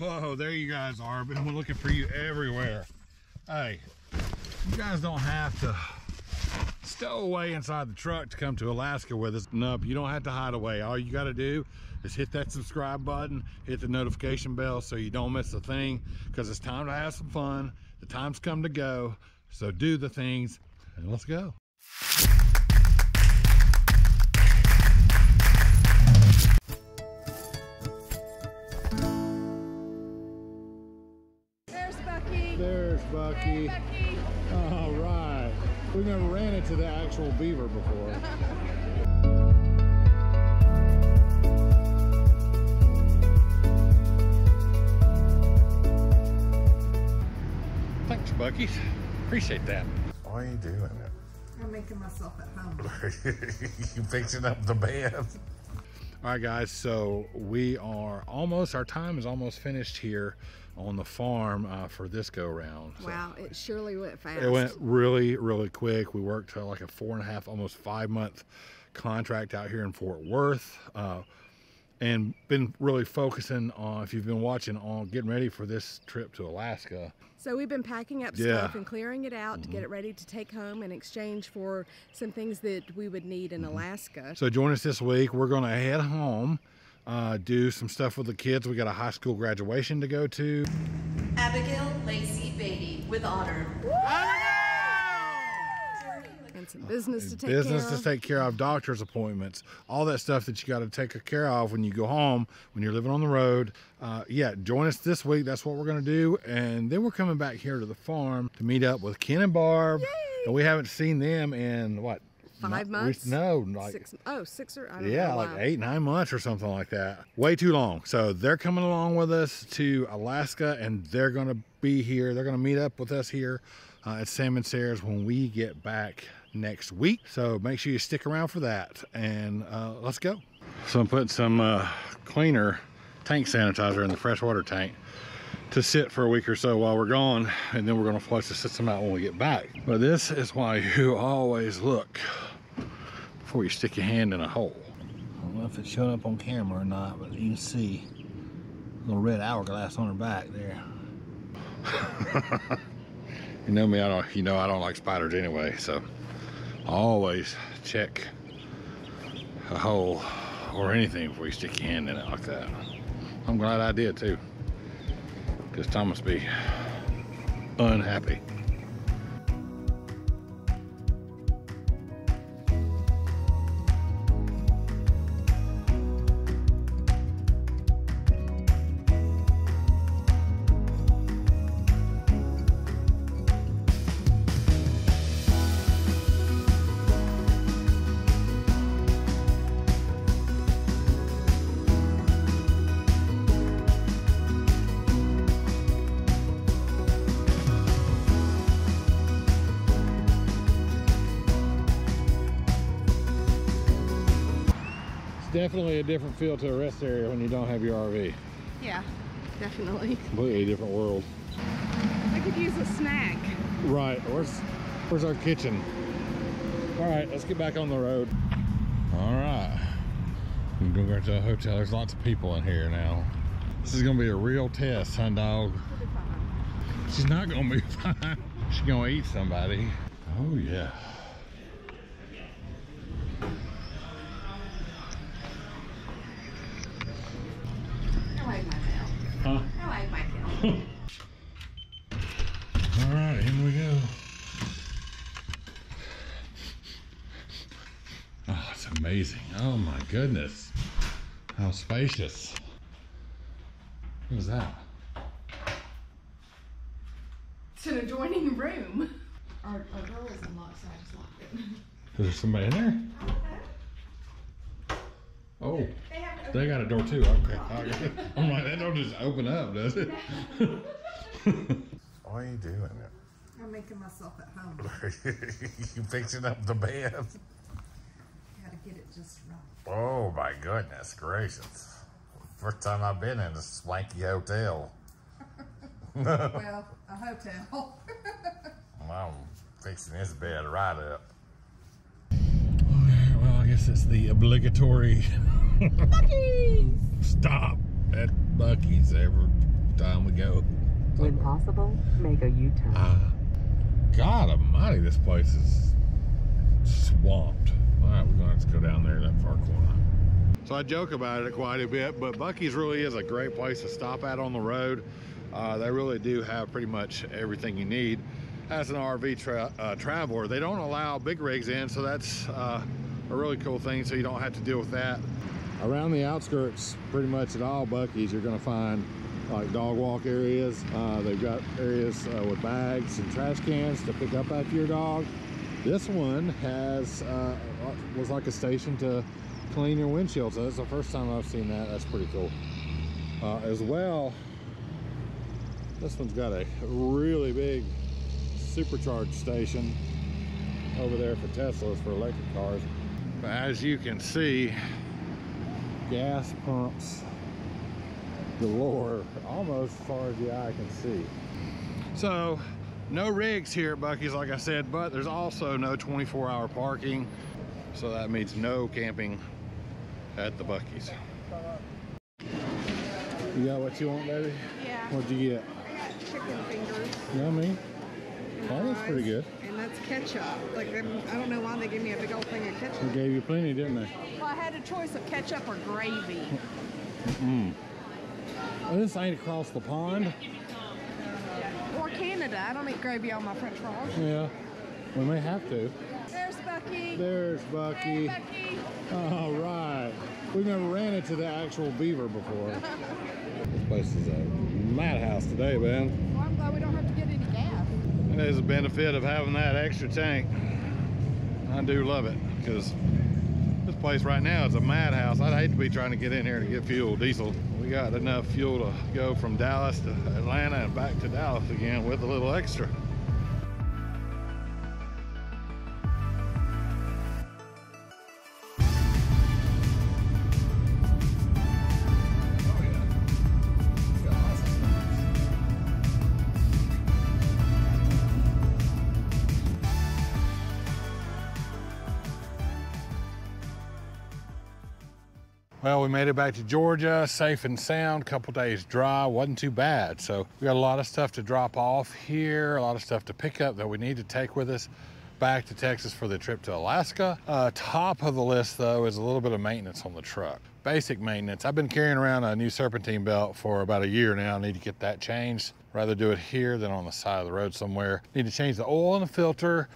Whoa, there you guys are. I've been looking for you everywhere. Hey, you guys don't have to stow away inside the truck to come to Alaska with us. Nope, you don't have to hide away. All you got to do is hit that subscribe button, hit the notification bell so you don't miss a thing, because it's time to have some fun. The time's come to go. So do the things and let's go. There's Bucky. Hey, Bucky. All right. We've never ran into the actual beaver before. Thanks, Bucky. Appreciate that. Why are you doing it? I'm making myself at home. You fixing up the bed? All right, guys, so we are almost, our time is almost finished here on the farm for this go round. Wow, it surely went fast. It went really, really quick. We worked like a 4.5, almost 5 month contract out here in Fort Worth, and been really focusing on, if you've been watching, on getting ready for this trip to Alaska. So we've been packing up stuff and clearing it out to get it ready to take home in exchange for some things that we would need in Alaska. So join us this week. We're going to head home, do some stuff with the kids. We got a high school graduation to go to. Abigail Lacey Beatty with honor. And some business to take Business care of. to take care of, doctor's appointments, all that stuff that you got to take care of when you go home, when you're living on the road. Yeah, join us this week. That's what we're going to do. And then we're coming back here to the farm to meet up with Ken and Barb. Yay! And we haven't seen them in what? 5 months? No, like 6. Oh, 6 or I don't know. yeah, like 8, 9 months or something like that. Way too long. So they're coming along with us to Alaska, and they're going to be here. They're going to meet up with us here at Sam and Sarah's when we get back next week. So make sure you stick around for that, and let's go. So I'm putting some cleaner tank sanitizer in the freshwater tank to sit for a week or so while we're gone, and then we're going to flush the system out when we get back. But this is why you always look before you stick your hand in a hole. I don't know if it's showing up on camera or not, but you can see a little red hourglass on her back there. You know me, I don't like spiders anyway, so always check a hole or anything before you stick your hand in it like that. I'm glad I did too, because Thomas be unhappy. Definitely a different feel to a rest area when you don't have your RV. Yeah, definitely. Completely different world. I could use a snack. Right, where's our kitchen? All right, let's get back on the road. All right, we're gonna go to a hotel. There's lots of people in here now. This is gonna be a real test, hun dog. She's not gonna be fine. She's gonna eat somebody. Oh yeah. I like my tail. Huh? I like my tail. All right, here we go. Oh, it's amazing. Oh my goodness. How spacious. What is that? It's an adjoining room. Our door was unlocked, so I just locked it. Is there somebody in there? Oh, they got a door too. Okay. I'm like, that don't just open up, does it? Why are you doing it? I'm making myself at home. You fixing up the bed? Gotta get it just right. Oh my goodness gracious. First time I've been in a swanky hotel. Well, a hotel. I'm fixing this bed right up. Okay, well, I guess it's the obligatory Bucky! stop at Bucky's every time we go. When possible, make a U-turn. God almighty, this place is swamped. All right, we're gonna have to go down there that far corner. So I joke about it quite a bit, but Buc-ee's really is a great place to stop at on the road. They really do have pretty much everything you need. As an RV traveler, they don't allow big rigs in, so that's a really cool thing, so you don't have to deal with that. Around the outskirts, pretty much at all Buc-ee's, you're gonna find like dog walk areas. They've got areas with bags and trash cans to pick up after your dog. This one has was like a station to clean your windshield, so that's the first time I've seen that. That's pretty cool. As well, this one's got a really big supercharged station over there for Teslas, for electric cars. As you can see, gas pumps galore, almost as far as the eye can see. So no rigs here at Buc-ee's, like I said, but there's also no 24-hour parking, so that means no camping at the Buc-ee's. You got what you want, baby? Yeah. What'd you get? I got chicken fingers. Yummy. Oh, that's pretty good. And that's ketchup. Like, I don't know why they gave me a big old thing of ketchup. They gave you plenty, didn't they? Well, I had a choice of ketchup or gravy. Well, this ain't across the pond. Or Canada. I don't eat gravy on my French fries. Yeah, we may have to. There's Buc-ee. There's Buc-ee. Hey, Buc-ee. All right. We've never ran into the actual beaver before. This place is a madhouse today, man. Well, I'm glad we don't have to get any gas. And there's a benefit of having that extra tank. I do love it, because this place right now is a madhouse. I'd hate to be trying to get in here to get fuel, diesel. We got enough fuel to go from Dallas to Atlanta and back to Dallas again with a little extra. Well, we made it back to Georgia, safe and sound, couple days dry, wasn't too bad. So we got a lot of stuff to drop off here, a lot of stuff to pick up that we need to take with us back to Texas for the trip to Alaska. Top of the list though is a little bit of maintenance on the truck. Basic maintenance. I've been carrying around a new serpentine belt for about a year now. I need to get that changed. Rather do it here than on the side of the road somewhere. Need to change the oil in the filter,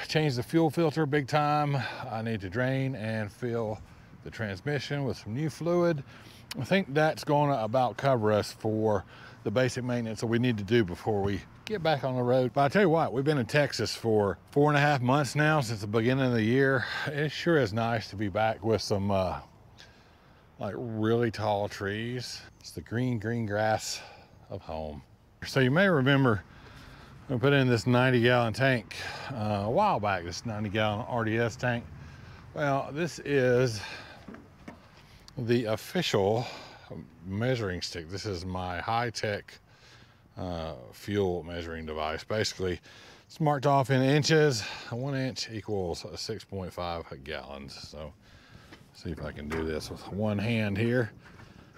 change the fuel filter big time. I need to drain and fill the transmission with some new fluid. I think that's gonna about cover us for the basic maintenance that we need to do before we get back on the road. But I tell you what, we've been in Texas for 4.5 months now, since the beginning of the year. It sure is nice to be back with some like really tall trees. It's the green grass of home. So you may remember I put in this 90-gallon tank a while back, this 90-gallon RDS tank. Well, this is the official measuring stick. This is my high-tech fuel measuring device. Basically, it's marked off in inches. 1 inch equals 6.5 gallons. So, see if I can do this with one hand here.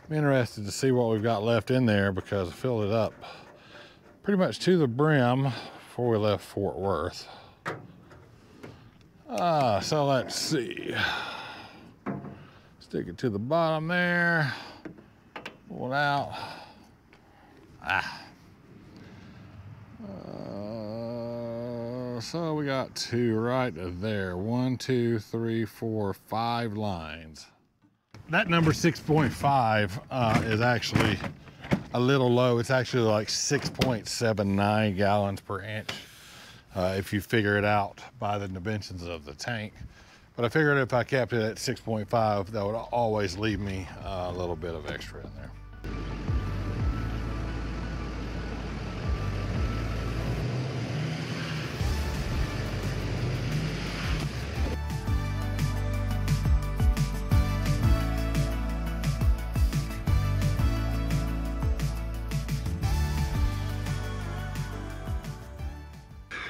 I'm interested to see what we've got left in there, because I filled it up pretty much to the brim before we left Fort Worth. So let's see. Stick it to the bottom there. Pull it out. So we got 2 right there. 1, 2, 3, 4, 5 lines. That number 6.5 is actually a little low. It's actually like 6.79 gallons per inch. If you figure it out by the dimensions of the tank. But I figured if I kept it at 6.5, that would always leave me a little bit of extra in there.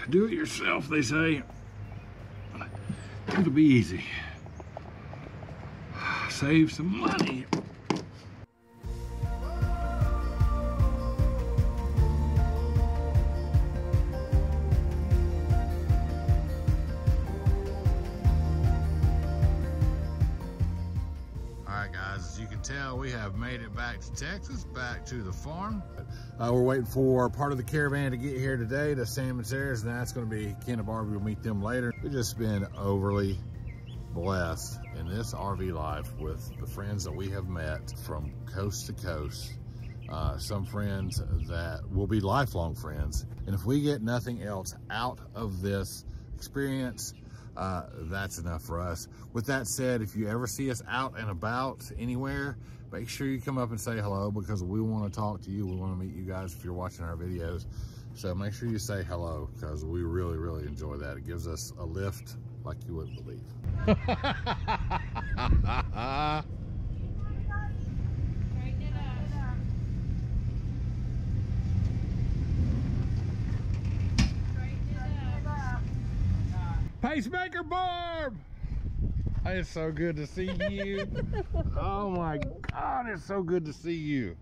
Do it yourself, they say. It'll be easy. Save some money. so we have made it back to Texas, back to the farm. We're waiting for part of the caravan to get here today to Sam and Sarah's, and that's going to be Ken and Barbie. We'll meet them later. We've just been overly blessed in this RV life with the friends that we have met from coast to coast. Some friends that will be lifelong friends. And if we get nothing else out of this experience, that's enough for us. With that said, if you ever see us out and about anywhere, make sure you come up and say hello, because we want to talk to you. We want to meet you guys if you're watching our videos. So make sure you say hello, because we really, really enjoy that. It gives us a lift like you wouldn't believe. Pacemaker Barb! It's so good to see you. Oh my God, it's so good to see you.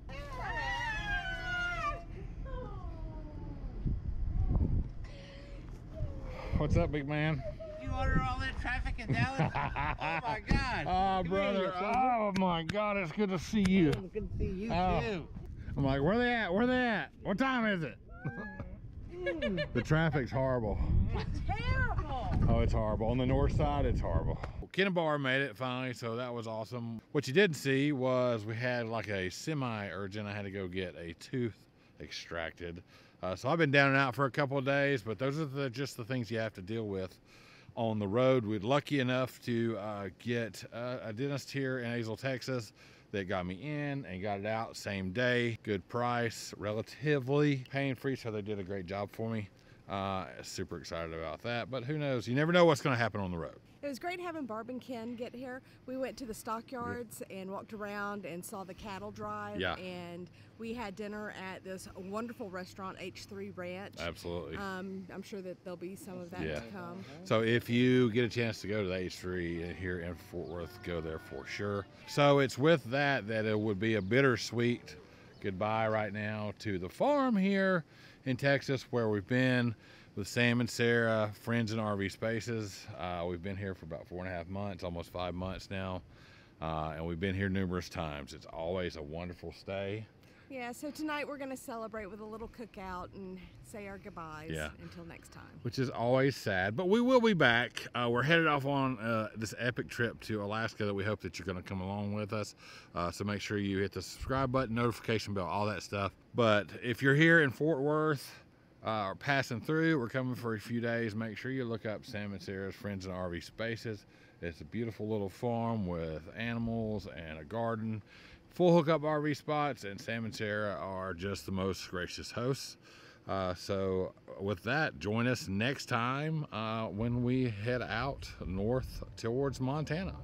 What's up, big man? You order all that traffic in Dallas? Oh my God. Oh, brother. Oh my God, it's good to see you. Oh, good to see you too. I'm like, where they at? Where they at? What time is it? The traffic's horrible. It's terrible. Oh, it's horrible. On the north side, it's horrible. Well, Ken and Bar made it finally, so that was awesome. What you didn't see was we had like a semi-urgent. I had to go get a tooth extracted. So I've been down and out for a couple of days, but those are just the things you have to deal with on the road. We're lucky enough to get a dentist here in Azle, Texas, that got me in and got it out same day. Good price, relatively pain-free, so they did a great job for me. Super excited about that, but who knows? You never know what's going to happen on the road. It was great having Barb and Ken get here. We went to the stockyards and walked around and saw the cattle drive. Yeah. And we had dinner at this wonderful restaurant, H3 Ranch. Absolutely. I'm sure that there'll be some of that to come. So if you get a chance to go to the H3 here in Fort Worth, go there for sure. So it's with that it would be a bittersweet goodbye right now to the farm here in Texas, where we've been with Sam and Sarah, friends in RV Spaces. We've been here for about 4.5 months, almost 5 months now. And we've been here numerous times. It's always a wonderful stay. Yeah, so tonight we're going to celebrate with a little cookout and say our goodbyes until next time. Which is always sad, but we will be back. We're headed off on this epic trip to Alaska that we hope that you're going to come along with us. So make sure you hit the subscribe button, notification bell, all that stuff. But if you're here in Fort Worth, or passing through, we're coming for a few days, make sure you look up Sam and Sarah's Friends in RV Spaces. It's a beautiful little farm with animals and a garden, full hookup RV spots, and Sam and Sarah are just the most gracious hosts. So with that, join us next time when we head out north towards Montana.